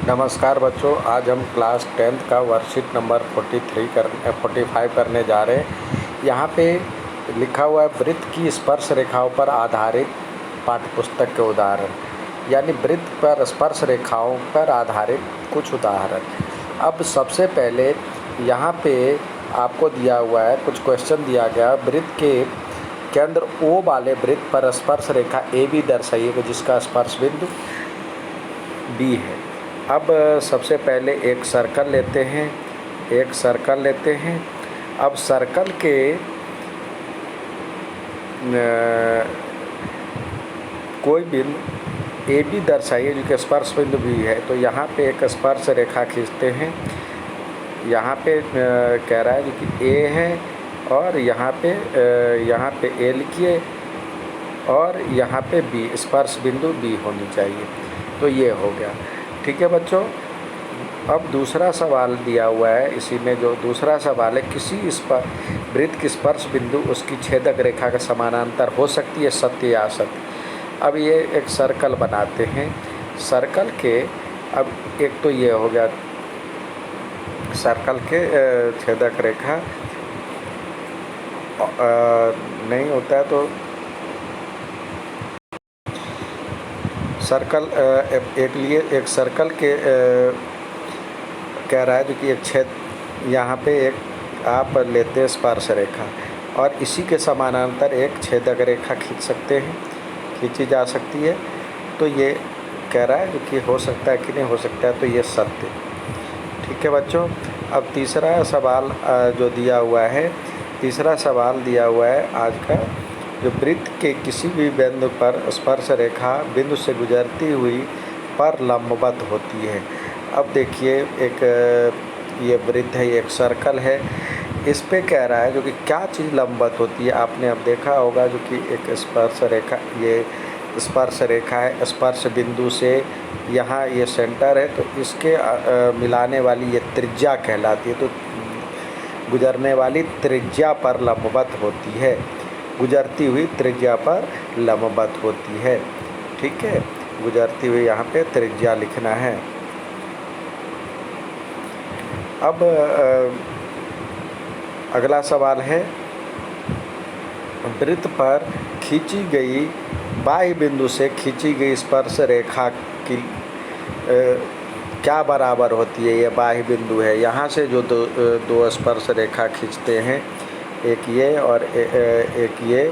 नमस्कार बच्चों, आज हम क्लास 10th का वर्कशीट नंबर 45 करने जा रहे हैं। यहाँ पे लिखा हुआ है वृत्त की स्पर्श रेखाओं पर आधारित पाठ्यपुस्तक के उदाहरण, यानी वृत्त पर स्पर्श रेखाओं पर आधारित कुछ उदाहरण। अब सबसे पहले यहाँ पे आपको दिया हुआ है, कुछ क्वेश्चन दिया गया। वृत्त के केंद्र O वाले वृत्त पर स्पर्श रेखा AB दर्शाइए जिसका स्पर्श बिंदु B है। अब सबसे पहले एक सर्कल लेते हैं। अब सर्कल के कोई बिंदु ए बी दर्शाइए जो कि स्पर्श बिंदु भी है। तो यहाँ पे एक स्पर्श रेखा खींचते हैं। यहाँ पे कह रहा है जो कि ए है और यहाँ पे ए लिखिए और यहाँ पे बी, स्पर्श बिंदु बी होनी चाहिए। तो ये हो गया, ठीक है बच्चों। अब दूसरा सवाल दिया हुआ है, इसी में जो दूसरा सवाल है, किसी वृत्त की स्पर्श बिंदु उसकी छेदक रेखा के समानांतर हो सकती है, सत्य या असत्य। अब ये एक सर्कल बनाते हैं। सर्कल के अब एक तो ये हो गया सर्कल के छेदक रेखा नहीं होता है तो सर्कल एक सर्कल के कह रहा है जो कि एक छेद, यहाँ पे एक आप लेते हैं स्पर्श रेखा और इसी के समानांतर एक छेदक रेखा खींची जा सकती है। तो ये कह रहा है जो कि हो सकता है कि नहीं हो सकता है, तो ये सत्य, ठीक है बच्चों। अब तीसरा सवाल जो दिया हुआ है, आज का, जो वृत्त के किसी भी बिंदु पर स्पर्श रेखा बिंदु से गुजरती हुई पर लंबवत होती है। अब देखिए ये वृत्त है, ये एक सर्कल है, इस पे कह रहा है जो कि क्या चीज़ लंबवत होती है। आपने अब देखा होगा जो कि एक स्पर्श रेखा, ये स्पर्श रेखा है, स्पर्श बिंदु से यहाँ ये सेंटर है, तो इसके मिलाने वाली ये त्रिज्या कहलाती है। तो गुजरने वाली त्रिज्या पर लंबवत होती है, गुजरती हुई त्रिज्या पर लंबवत होती है, ठीक है। गुजरती हुई यहाँ पे त्रिज्या लिखना है। अब अगला सवाल है, वृत्त पर खींची गई बाह्य बिंदु से खींची गई स्पर्श रेखा की क्या बराबर होती है। ये बाह्य बिंदु है, यहाँ से जो दो स्पर्श रेखा खींचते हैं, एक ये और एक ये,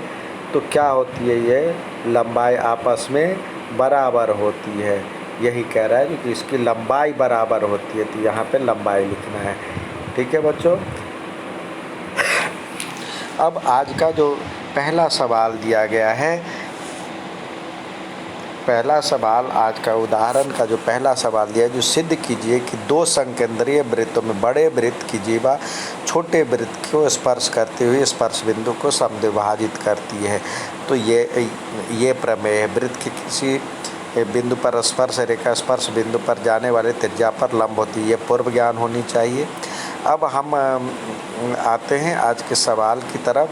तो क्या होती है, ये लंबाई आपस में बराबर होती है। यही कह रहा है कि इसकी लंबाई बराबर होती है, तो यहाँ पे लंबाई लिखना है, ठीक है बच्चों। अब आज का जो पहला सवाल दिया गया है, आज का उदाहरण का जो पहला सवाल दिया है, जो सिद्ध कीजिए कि दो संकेंद्रीय वृत्तों में बड़े वृत्त की जीवा छोटे वृत्त को स्पर्श करते हुए स्पर्श बिंदु को समद्विभाजित करती है। तो ये प्रमेय है। वृत्त के किसी बिंदु पर स्पर्श रेखा स्पर्श बिंदु पर जाने वाले त्रिज्या पर लंब होती है, ये पूर्व ज्ञान होनी चाहिए। अब हम आते हैं आज के सवाल की तरफ।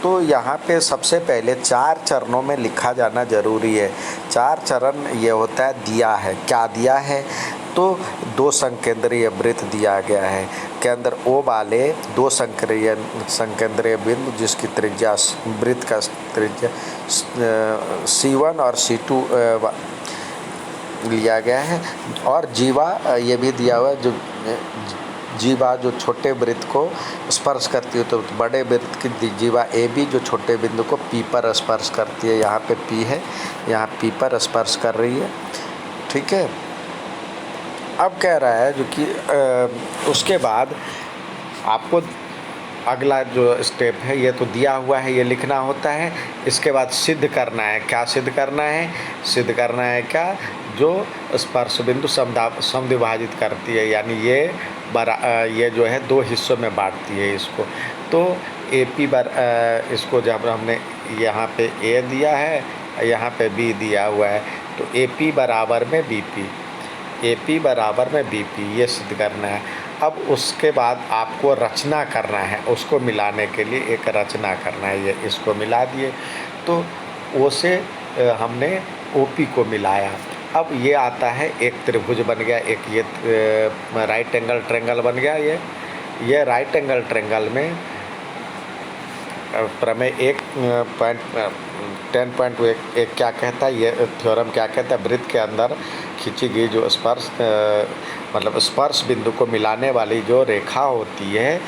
तो यहाँ पे सबसे पहले 4 चरणों में लिखा जाना जरूरी है। 4 चरण ये होता है, दिया है, क्या दिया है, तो दो संकेंद्रीय वृत्त दिया गया है, केंद्र O वाले दो संकेंद्रीय बिंदु जिसकी त्रिज्या, वृत्त का त्रिज्या C1 और C2 लिया गया है, और जीवा ये भी दिया हुआ है, जो जीवा जो छोटे वृत्त को स्पर्श करती है, तो बड़े वृत्त की जीवा AB जो छोटे बिंदु को P पर स्पर्श करती है। यहाँ पे P है, यहाँ P पर स्पर्श कर रही है, ठीक है। अब कह रहा है जो कि उसके बाद आपको अगला जो स्टेप है, ये तो दिया हुआ है, ये लिखना होता है। इसके बाद सिद्ध करना है। क्या सिद्ध करना है? सिद्ध करना है क्या, जो स्पर्श बिंदु समद्विभाजित करती है, यानी ये जो है दो हिस्सों में बांटती है इसको। तो AP इसको जब हमने यहाँ पे A दिया है, यहाँ पे B दिया हुआ है, तो AP बराबर में BP, AP बराबर में BP, ये सिद्ध करना है। अब उसके बाद आपको रचना करना है, उसको मिलाने के लिए एक रचना करना है। ये इसको मिला दिए, तो O से हमने OP को मिलाया, अब ये आता है एक त्रिभुज बन गया, एक ये राइट एंगल ट्रायंगल बन गया। ये राइट एंगल ट्रायंगल में प्रमेय 10.1 क्या कहता है, ये थ्योरम क्या कहता है, वृत्त के अंदर खींची गई जो स्पर्श मतलब स्पर्श बिंदु को मिलाने वाली जो रेखा होती है,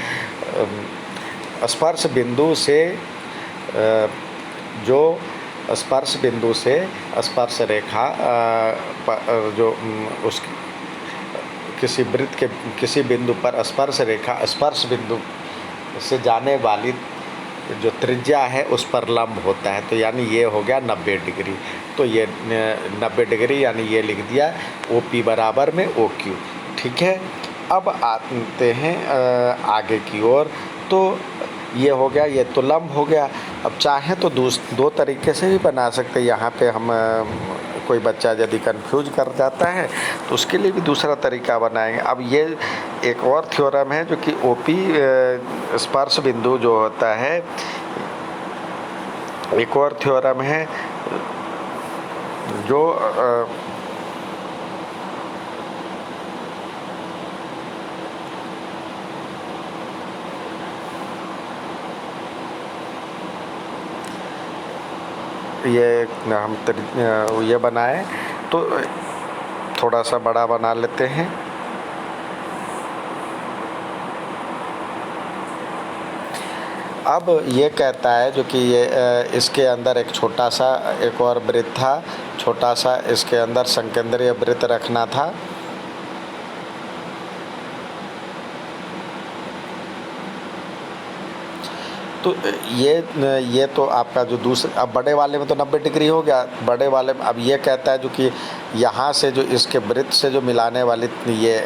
स्पर्श बिंदु से जो स्पर्श बिंदु से स्पर्श रेखा जो उस किसी वृत्त के किसी बिंदु पर स्पर्श रेखा स्पर्श बिंदु से जाने वाली जो त्रिज्या है उस पर लंब होता है। तो यानी ये हो गया 90 डिग्री। तो ये 90 डिग्री यानी ये लिख दिया OP बराबर में OQ। ठीक है, अब आते हैं आगे की ओर। तो ये हो गया, ये तो लंब हो गया। अब चाहे तो दो तरीके से भी बना सकते हैं। यहाँ पे हम कोई बच्चा यदि कंफ्यूज कर जाता है तो उसके लिए भी दूसरा तरीका बनाएंगे। अब ये एक और थ्योरम है जो कि OP स्पर्श बिंदु जो होता है, एक और थ्योरम है जो ये हम ये बनाए तो थोड़ा सा बड़ा बना लेते हैं। अब ये कहता है जो कि ये इसके अंदर एक छोटा सा एक और वृत्त था, छोटा सा इसके अंदर संकेंद्रीय वृत्त रखना था। तो ये तो आपका जो दूसरा, अब बड़े वाले में तो 90 डिग्री हो गया। बड़े वाले में अब ये कहता है जो कि यहाँ से जो इसके वृत्त से जो मिलाने वाली ये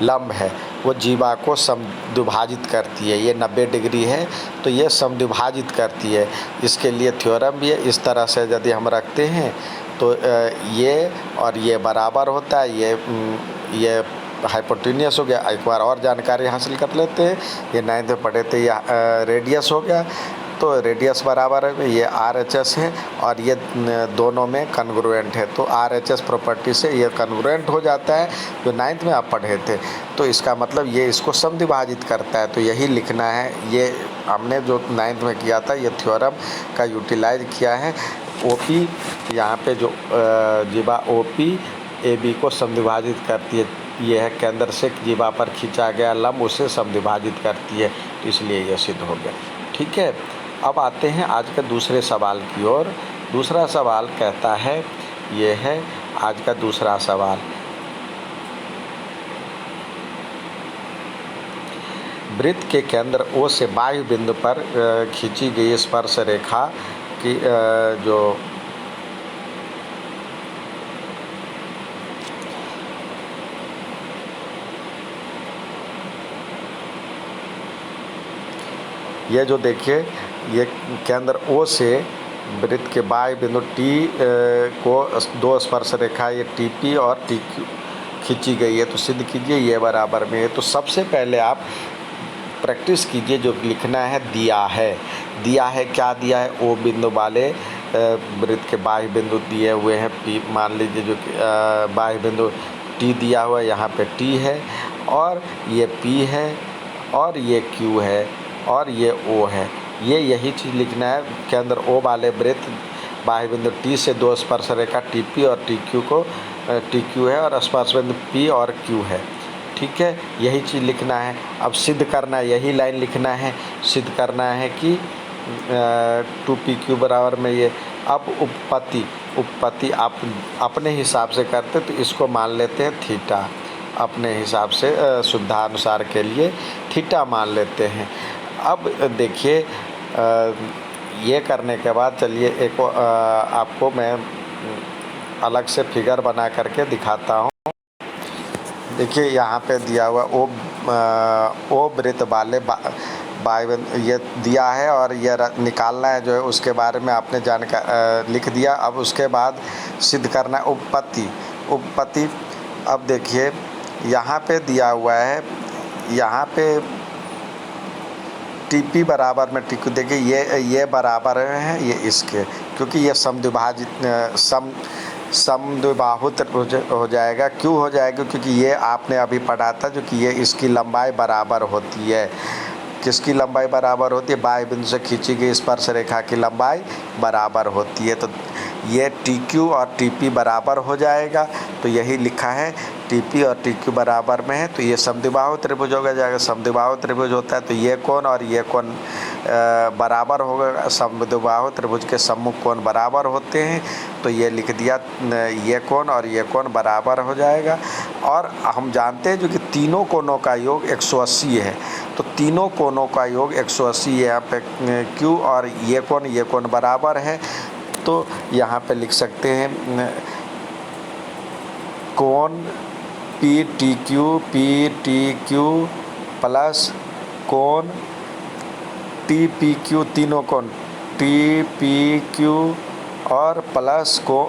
लंब है वो जीवा को समद्विभाजित करती है। ये 90 डिग्री है तो ये समद्विभाजित करती है। इसके लिए थ्योरम भी है। इस तरह से यदि हम रखते हैं तो ये और ये बराबर होता है। ये हाइपोटेन्यूस हो गया। एक बार और जानकारी हासिल कर लेते हैं। ये 9th में पढ़े थे, ये रेडियस हो गया। तो रेडियस बराबर है, ये RHS है और ये दोनों में कन्ग्रुएंट है। तो RHS प्रॉपर्टी से ये कन्ग्रुएंट हो जाता है, जो 9th में आप पढ़े थे। तो इसका मतलब ये इसको समद्विभाजित करता है। तो यही लिखना है। ये हमने जो 9th में किया था, ये थ्योरम का यूटिलाइज किया है। OP यहाँ पे जो जीवा OP AB को समद्विभाजित करती है। ये है केंद्र से जीवा पर खींचा गया लंब उसे समद्विभाजित करती है। तो इसलिए यह सिद्ध हो गया। ठीक है, अब आते हैं आज के दूसरे सवाल की ओर। दूसरा सवाल कहता है, ये है आज का दूसरा सवाल। वृत्त के केंद्र O से बाह्य बिंदु पर खींची गई स्पर्श रेखा की जो ये जो देखिए, ये केंद्र O से वृत्त के बाह्य बिंदु T को दो स्पर्श रेखा ये TP और TQ खींची गई है। तो सिद्ध कीजिए ये बराबर में है। तो सबसे पहले आप प्रैक्टिस कीजिए। जो लिखना है दिया है क्या दिया है, O बिंदु वाले वृत्त के बाह्य बिंदु दिए हुए हैं P। मान लीजिए जो बाह्य बिंदु T दिया हुआ है, यहाँ पे T है और ये P है और ये Q है और ये O है। यही चीज़ लिखना है। केंद्र O वाले वृत्त बाह्य बिंदु T से दो स्पर्श रेखा TP और TQ है और स्पर्श बिंदु P और Q है। ठीक है, यही चीज़ लिखना है। अब सिद्ध करना है, यही लाइन लिखना है। सिद्ध करना है कि 2PQ बराबर में ये। अब उपपत्ति आप अपने हिसाब से करते तो इसको मान लेते हैं थीटा। अपने हिसाब से सुविधानुसार के लिए थीटा मान लेते हैं। अब देखिए, ये करने के बाद चलिए एक आपको मैं अलग से फिगर बना करके दिखाता हूँ। देखिए यहाँ पे दिया हुआ O वृत्त वाले ये दिया है और ये निकालना है जो है, उसके बारे में आपने जानकारी लिख दिया। अब उसके बाद सिद्ध करना है उपपत्ति। अब देखिए यहाँ पे दिया हुआ है, यहाँ पे TP बराबर में TQ। देखिए ये बराबर है ये इसके, क्योंकि ये समद्विबाहु त्रिभुज हो जाएगा। क्यों हो जाएगा? क्योंकि ये आपने अभी पढ़ा था जो कि ये इसकी लंबाई बराबर होती है। किसकी लंबाई बराबर होती है? बाह्य बिंदु से खींची गई स्पर्श रेखा की लंबाई बराबर होती है। तो ये TQ और TP बराबर हो जाएगा। तो यही लिखा है TP और TQ बराबर में है, तो ये समद्विबाहु त्रिभुज हो जाएगा। समद्विबाहु त्रिभुज होता है तो ये कोण और ये कोण बराबर होगा। समद्विबाहु त्रिभुज के सम्मुख कोण बराबर होते हैं, तो ये लिख दिया, ये कोण और ये कोण बराबर हो जाएगा। और हम जानते हैं जो कि तीनों कोणों का योग 180 है, तो तीनों कोणों का योग 180 है। यहाँ पे Q और ये कोण बराबर है, तो यहाँ पे लिख सकते हैं कोण PTQ प्लस कोण TPQ, तीनों कोण TPQ और प्लस को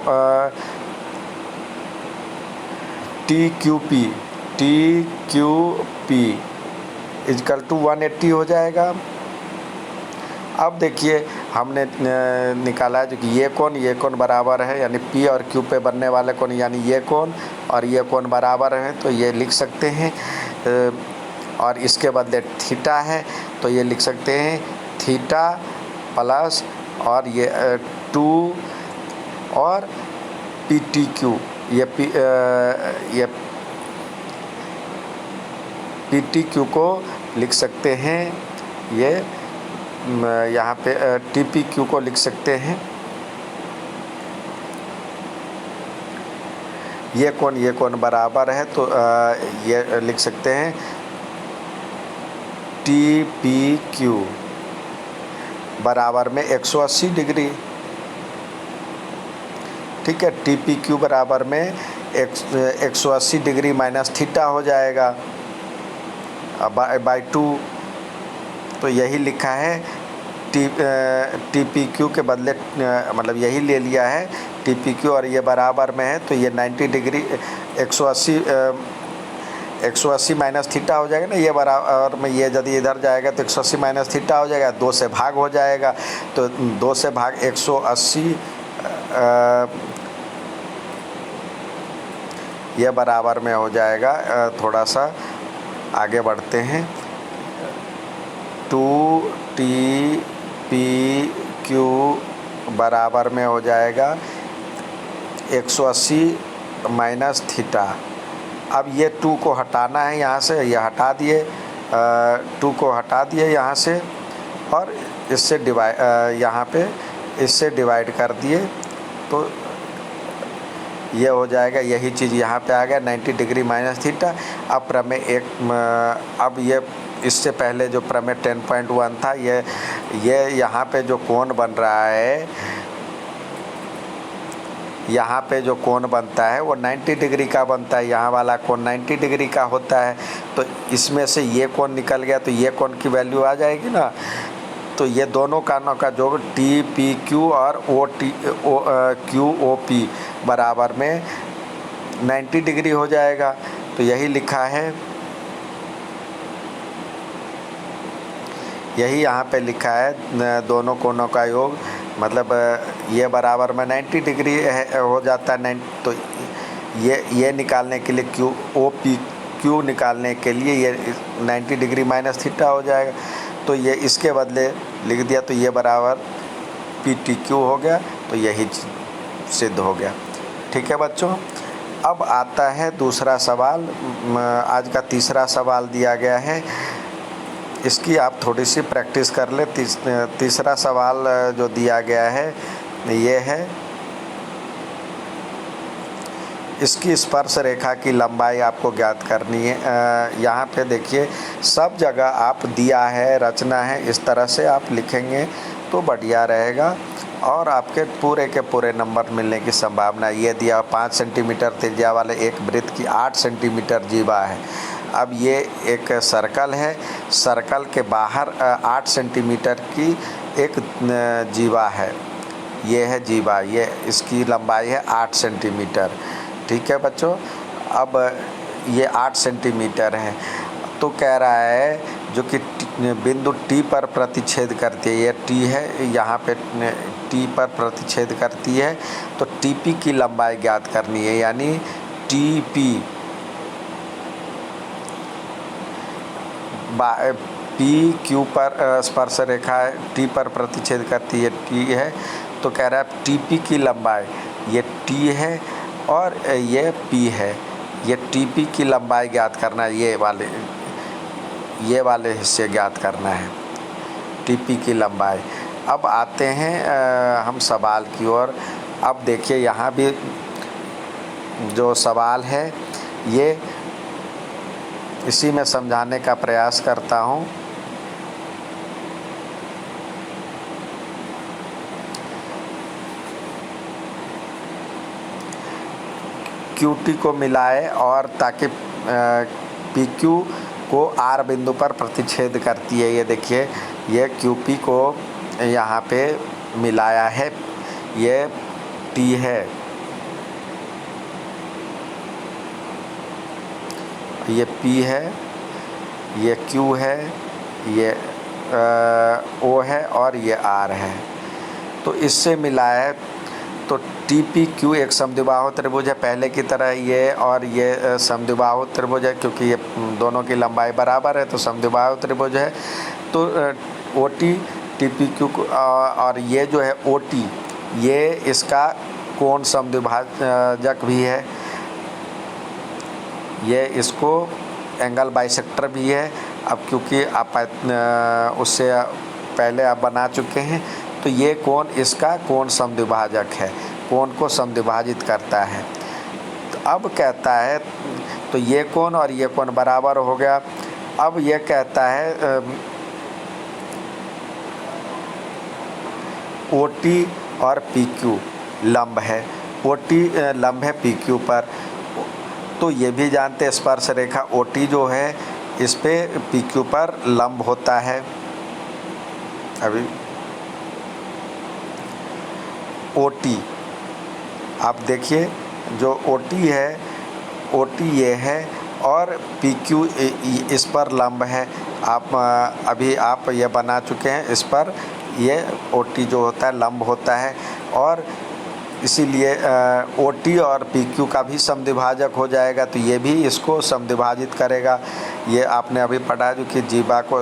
TQP इक्वल टू 180 हो जाएगा। अब देखिए हमने निकाला है जो कि ये कोण बराबर है, यानी P और Q पे बनने वाले कोण यानी ये कोण और ये कोण बराबर है, तो ये लिख सकते हैं। और इसके बदले थीटा है, तो ये लिख सकते हैं थीटा प्लस और ये 2 और PTQ, ये PTQ को लिख सकते हैं, ये यहाँ पे TPQ को लिख सकते हैं। ये कोण बराबर है, तो ये लिख सकते हैं TPQ बराबर में 180 डिग्री। ठीक है, TPQ बराबर में 180 डिग्री माइनस थीटा हो जाएगा बाई 2। तो यही लिखा है TPQ के बदले, मतलब यही ले लिया है TPQ और ये बराबर में है, तो ये 90 डिग्री 180 माइनस थीटा हो जाएगा ना, ये बराबर में ये यदि इधर जाएगा तो 180 माइनस थीटा हो जाएगा, 2 से भाग हो जाएगा, तो 2 से भाग 180 ये बराबर में हो जाएगा। थोड़ा सा आगे बढ़ते हैं। 2TPQ बराबर में हो जाएगा 180 माइनस थीटा। अब ये 2 को हटाना है यहाँ से, ये हटा दिए, 2 को हटा दिए यहाँ से और इससे यहाँ पे इससे डिवाइड कर दिए, तो ये हो जाएगा। यही चीज़ यहाँ पे आ गया 90 डिग्री माइनस थीटा। अब प्रमेय अब ये इससे पहले जो प्रमेय 10.1 था, ये यहाँ पे जो कोण बन रहा है, यहाँ पे जो कोण बनता है वो 90 डिग्री का बनता है। यहाँ वाला कोण 90 डिग्री का होता है, तो इसमें से ये कोण निकल गया, तो ये कोण की वैल्यू आ जाएगी ना। तो ये दोनों कोणों का जो TPQ और QOP बराबर में 90 डिग्री हो जाएगा। तो यही लिखा है, यही यहाँ पे लिखा है दोनों कोणों का योग, मतलब ये बराबर में 90 डिग्री हो जाता है। तो ये निकालने के लिए Q निकालने के लिए ये 90 डिग्री माइनस थीटा हो जाएगा, तो ये इसके बदले लिख दिया, तो ये बराबर PTQ हो गया। तो यही सिद्ध हो गया। ठीक है बच्चों, अब आता है दूसरा सवाल। आज का तीसरा सवाल दिया गया है, इसकी आप थोड़ी सी प्रैक्टिस कर ले। तीसरा सवाल जो दिया गया है ये है, इसकी स्पर्श रेखा की लंबाई आपको ज्ञात करनी है। यहाँ पे देखिए सब जगह आप दिया है, रचना है, इस तरह से आप लिखेंगे तो बढ़िया रहेगा और आपके पूरे के पूरे नंबर मिलने की संभावना। ये दिया 5 सेंटीमीटर त्रिज्या वाले एक वृत्त की 8 सेंटीमीटर जीवा है। अब ये एक सर्कल है, सर्कल के बाहर 8 सेंटीमीटर की एक जीवा है, ये है जीवा, ये इसकी लंबाई है 8 सेंटीमीटर। ठीक है बच्चों, अब ये 8 सेंटीमीटर है, तो कह रहा है जो कि बिंदु टी पर प्रतिच्छेद करती है। ये टी है, यहाँ पे टी पर प्रतिच्छेद करती है। तो टीपी की लंबाई ज्ञात करनी है, यानी टीपी पी क्यू पर स्पर्श रेखा टी पर प्रतिच्छेद करती है, टी है। तो कह रहा है टीपी की लंबाई, ये टी है और ये पी है। ये टीपी की लंबाई ज्ञात करना है, ये वाले हिस्से ज्ञात करना है, टीपी की लंबाई। अब आते हैं हम सवाल की ओर। अब देखिए यहाँ भी जो सवाल है ये इसी में समझाने का प्रयास करता हूँ। क्यूटी को मिलाए और ताकि पी क्यू को आर बिंदु पर प्रतिच्छेद करती है। ये देखिए, ये क्यूपी को यहाँ पे मिलाया है, ये टी है, ये पी है, ये क्यू है, ये ओ है और ये आर है। तो इससे मिलाया है। तो टी पी क्यू एक समद्विबाहु त्रिभुज है, पहले की तरह ये और ये समद्विबाहु त्रिभुज है, क्योंकि ये दोनों की लंबाई बराबर है तो समद्विबाहु त्रिभुज है। तो O T T P Q और ये जो है ओ टी, ये इसका कोण समद्विभाजक भी है, ये इसको एंगल बाइसेक्टर भी है। अब क्योंकि आप उससे पहले आप बना चुके हैं, तो ये कोण इसका कोण समद्विभाजक है, कोण को समद्विभाजित करता है। तो अब कहता है, तो ये कोण और ये कोण बराबर हो गया। अब ये कहता है ओ टी और पी क्यू लंब है, ओ टी लंब है पी क्यू पर। तो ये भी जानते हैं स्पर्श रेखा ओ टी जो है इस पे पी क्यू पर लंब होता है। अभी ओ टी आप देखिए, जो ओ टी है, ओ टी ये है और पी क्यू इस पर लंब है। आप अभी आप ये बना चुके हैं, इस पर ये ओ टी जो होता है लंब होता है, और इसीलिए ओ टी और पी क्यू का भी समद्विभाजक हो जाएगा। तो ये भी इसको समद्विभाजित करेगा। ये आपने अभी पढ़ा जो कि जीवा को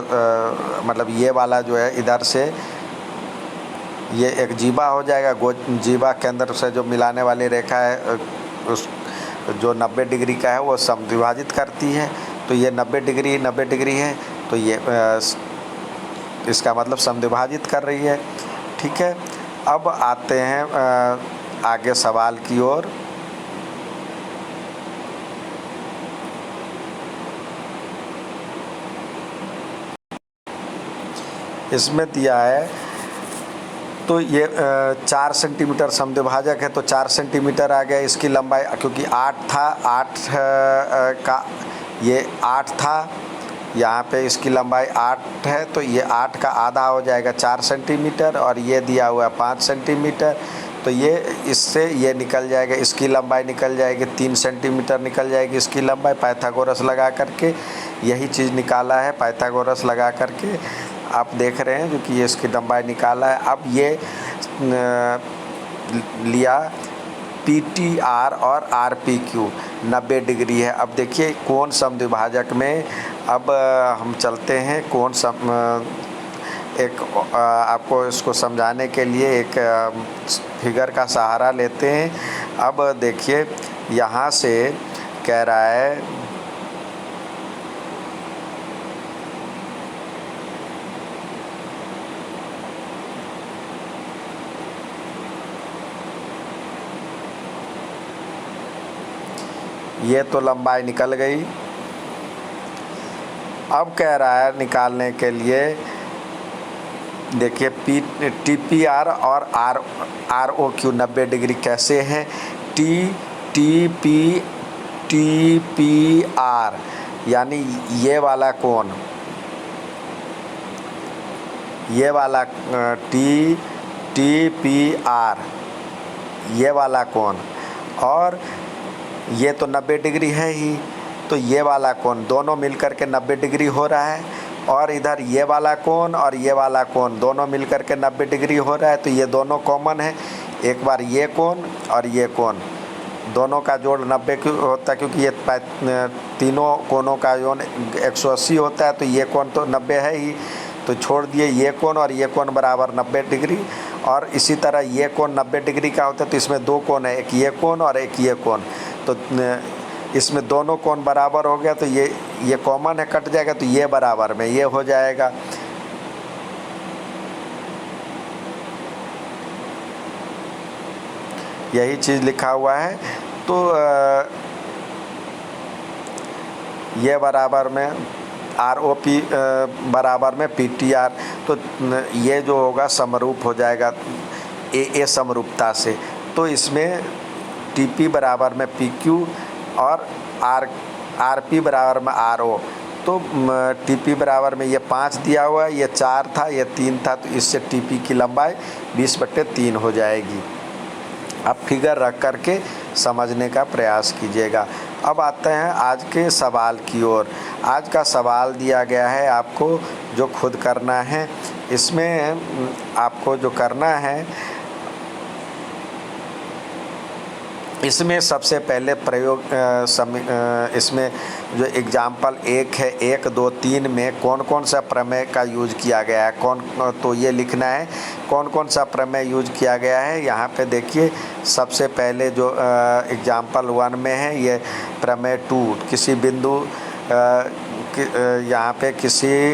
मतलब ये वाला जो है इधर से ये एक जीवा हो जाएगा, जीवा केंद्र से जो मिलाने वाली रेखा है उस जो 90 डिग्री का है वो समद्विभाजित करती है। तो ये 90 डिग्री है, तो ये इसका मतलब समद्विभाजित कर रही है। ठीक है, अब आते हैं आगे सवाल की ओर। इसमें दिया है, तो ये 4 सेंटीमीटर समद्विभाजक है, तो 4 सेंटीमीटर आ गया इसकी लंबाई, क्योंकि 8 था, 8 का ये 8 था, यहाँ पे इसकी लंबाई 8 है, तो ये 8 का आधा हो जाएगा 4 सेंटीमीटर, और ये दिया हुआ है 5 सेंटीमीटर। तो ये इससे ये निकल जाएगा, इसकी लंबाई निकल जाएगी 3 सेंटीमीटर निकल जाएगी इसकी लंबाई, पाइथागोरस लगा करके यही चीज़ निकाला है, पाइथागोरस लगा करके आप देख रहे हैं जो कि ये इसकी लंबाई निकाला है। अब ये लिया पी टी आर और आर पी क्यू 90 डिग्री है। अब देखिए कोण समद्विभाजक में अब हम चलते हैं, कोण एक आपको इसको समझाने के लिए एक फिगर का सहारा लेते हैं। अब देखिए यहाँ से कह रहा है ये तो लंबाई निकल गई। अब कह रहा है निकालने के लिए, देखिए टी पी आर और आर ओ क्यू 90 डिग्री कैसे हैं। टी पी आर यानी ये वाला कोण, ये वाला टी पी आर ये वाला कोण, और ये तो 90 डिग्री है ही, तो ये वाला कोण दोनों मिलकर के 90 डिग्री हो रहा है। और इधर ये वाला कोण और ये वाला कोण दोनों मिलकर के 90 डिग्री हो रहा है, तो ये दोनों कॉमन है। एक बार ये कोण और ये कोण दोनों का जोड़ 90 क्यों होता है, क्योंकि ये तीनों कोणों का जोड़ 180 होता है, तो ये कोण तो 90 है ही, तो छोड़ दिए ये कोण और ये कोण बराबर 90 डिग्री। और इसी तरह ये कोण 90 डिग्री का होता है, तो इसमें दो कोण है, एक ये कोण और एक ये कोण, तो इसमें दोनों कोण बराबर हो गया, तो ये कॉमन है, कट जाएगा, तो ये बराबर में ये हो जाएगा। यही चीज़ लिखा हुआ है। तो ये बराबर में ROP बराबर में PTR, तो ये जो होगा समरूप हो जाएगा ए समरूपता से। तो इसमें TP बराबर में PQ और RP बराबर में RO। तो TP बराबर में ये 5 दिया हुआ है, ये 4 था, ये 3 था, तो इससे TP की लंबाई 20/3 हो जाएगी। अब फिगर रख करके समझने का प्रयास कीजिएगा। अब आते हैं आज के सवाल की ओर। आज का सवाल दिया गया है आपको जो खुद करना है। इसमें आपको जो करना है, इसमें सबसे पहले प्रयोग इसमें जो एग्जाम्पल 1 है, 1, 2, 3 में कौन कौन सा प्रमेय का यूज किया गया है, तो ये लिखना है कौन कौन सा प्रमेय यूज किया गया है। यहाँ पे देखिए सबसे पहले जो एग्जाम्पल 1 में है, ये प्रमेय 2, किसी बिंदु यहाँ पे किसी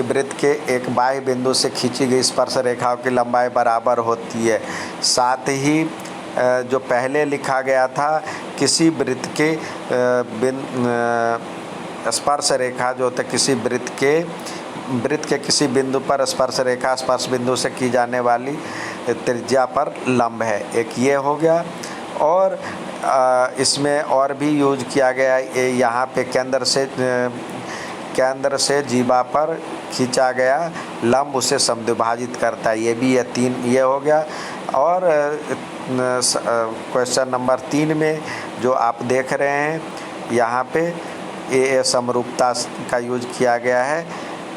वृत्त के एक बाह्य बिंदु से खींची गई स्पर्श रेखाओं की लंबाई बराबर होती है। साथ ही जो पहले लिखा गया था, किसी वृत्त के स्पर्श रेखा जो होता है, किसी वृत्त के किसी बिंदु पर स्पर्श रेखा स्पर्श बिंदु से की जाने वाली त्रिज्या पर लंब है, एक ये हो गया। और इसमें और भी यूज किया गया यहाँ पे केंद्र से जीवा पर खींचा गया लंब उसे समद्विभाजित करता है, ये भी ये 3 ये हो गया। और क्वेश्चन नंबर 3 में जो आप देख रहे हैं यहाँ पे ए समरूपता का यूज किया गया है,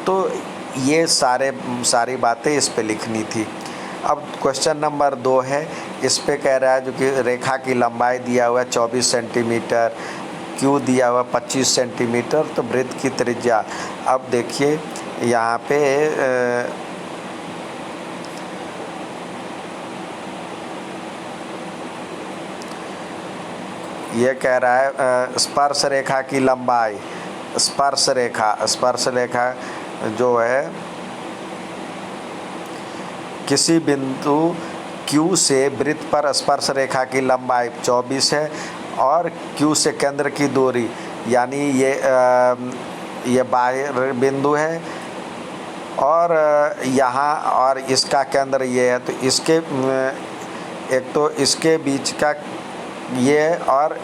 तो ये सारी बातें इस पे लिखनी थी। अब क्वेश्चन नंबर 2 है, इस पे कह रहा है जो कि रेखा की लंबाई दिया हुआ है 24 सेंटीमीटर, क्यू दिया हुआ 25 सेंटीमीटर, तो वृत्त की त्रिज्या। अब देखिए यहाँ पे ये कह रहा है स्पर्श रेखा की लंबाई, स्पर्श रेखा जो है किसी बिंदु Q से वृत्त पर स्पर्श रेखा की लंबाई 24 है और Q से केंद्र की दूरी, यानी ये बाह्य बिंदु है और यहाँ और इसका केंद्र ये है, तो इसके एक तो इसके बीच का ये और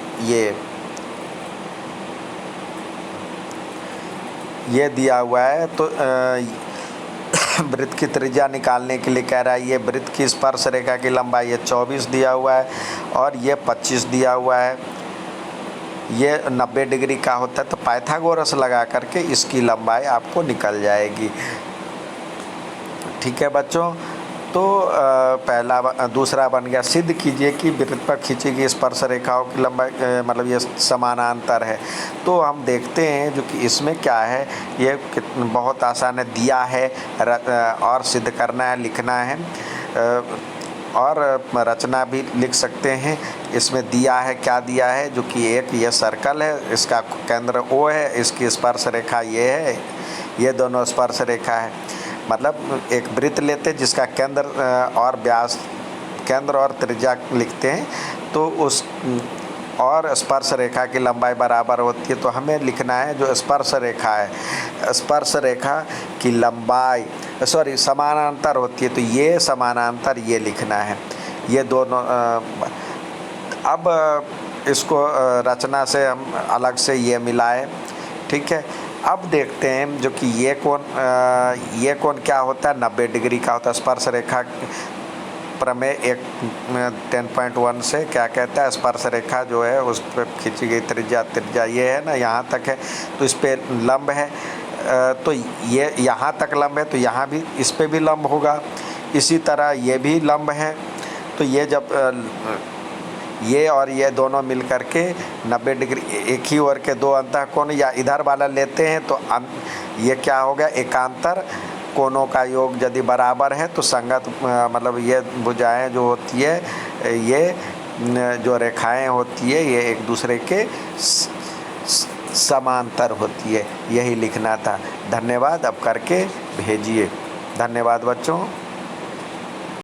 ये दिया हुआ है। तो वृत्त की त्रिज्या निकालने के लिए कह रहा है, ये वृत्त की स्पर्श रेखा की लंबाई ये 24 दिया हुआ है और ये 25 दिया हुआ है, ये 90 डिग्री का होता है, तो पाइथागोरस लगा करके इसकी लंबाई आपको निकल जाएगी। ठीक है बच्चों, तो दूसरा बन गया, सिद्ध कीजिए कि वृत्त पर खींची गई स्पर्श रेखाओं की लंबाई मतलब ये समानांतर है। तो हम देखते हैं जो कि इसमें क्या है, ये बहुत आसान है, दिया है और सिद्ध करना है, लिखना है और रचना भी लिख सकते हैं। इसमें दिया है, क्या दिया है, जो कि एक ये सर्कल है, इसका केंद्र O है, इसकी स्पर्श रेखा ये है, ये दोनों स्पर्श रेखा है। मतलब एक वृत्त लेते हैं जिसका केंद्र और व्यास, केंद्र और त्रिज्या लिखते हैं, तो उस और स्पर्श रेखा की लंबाई बराबर होती है। तो हमें लिखना है जो स्पर्श रेखा है, स्पर्श रेखा की लंबाई समानांतर होती है, तो ये समानांतर ये लिखना है, ये दोनों। अब इसको रचना से हम अलग से ये मिलाए। ठीक है, अब देखते हैं जो कि ये कोण क्या होता है, 90 डिग्री का होता है। स्पर्श रेखा प्रमेय 10.1 से क्या कहता है, स्पर्श रेखा जो है उस पर खींची गई त्रिज्या ये है ना, यहाँ तक है तो इस पे लंब है, तो ये यहाँ तक लंब है तो यहाँ भी इस पे भी लंब होगा। इसी तरह ये भी लंब है, तो ये जब ये और ये दोनों मिल कर के 90 डिग्री, एक ही ओर के दो अंतःकोण या इधर वाला लेते हैं तो ये क्या हो गया, एकांतर कोणों का योग यदि बराबर है तो संगत, मतलब ये भुजाएं जो होती है, ये जो रेखाएं होती है ये एक दूसरे के समांतर होती है। यही लिखना था। धन्यवाद। अब करके भेजिए। धन्यवाद बच्चों।